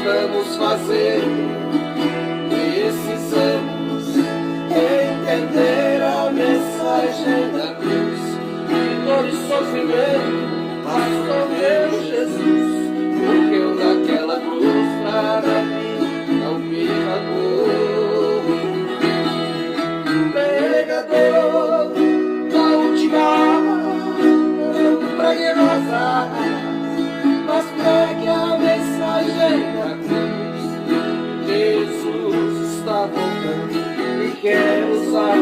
estamos fazendo? Precisamos entender a mensagem da cruz. Dor e sofrimento, pastor meu Jesus, morreu naquela cruz para mim, não pecador. Pregador da última hora, não pregue rosas, mas pregue a mensagem da cruz. Jesus está voltando e quer usar